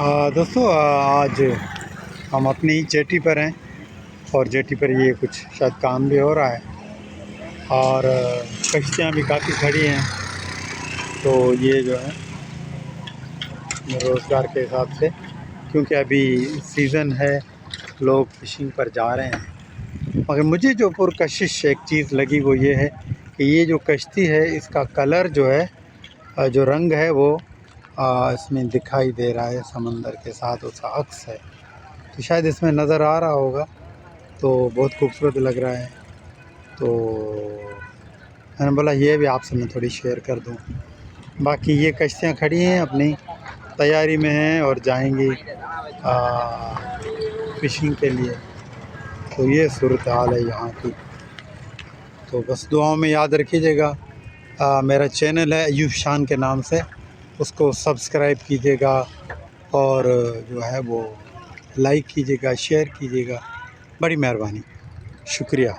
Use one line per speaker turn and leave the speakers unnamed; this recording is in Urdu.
دوستو آج ہم اپنی جیٹی پر ہیں اور جیٹی پر یہ کچھ شاید کام بھی ہو رہا ہے اور کشتیاں بھی کافی کھڑی ہیں. تو یہ جو ہے روزگار کے حساب سے، کیونکہ ابھی سیزن ہے، لوگ فشنگ پر جا رہے ہیں. مگر مجھے جو پرکشش ایک چیز لگی وہ یہ ہے کہ یہ جو کشتی ہے اس کا کلر جو ہے، جو رنگ ہے وہ اس میں دکھائی دے رہا ہے، سمندر کے ساتھ اس کا عکس ہے. تو شاید اس میں نظر آ رہا ہوگا، تو بہت خوبصورت لگ رہا ہے. تو میں نے بولا یہ بھی آپ سے میں تھوڑی شیئر کر دوں. باقی یہ کشتیاں کھڑی ہیں، اپنی تیاری میں ہیں اور جائیں گی فشنگ کے لیے. تو یہ صورتحال ہے یہاں کی. تو بس دعاؤں میں یاد رکھیے گا. میرا چینل ہے ایوب شان کے نام سے، اس کو سبسکرائب کیجیے گا اور جو ہے وہ لائک کیجیے گا، شیئر کیجیے گا. بڑی مہربانی، شکریہ.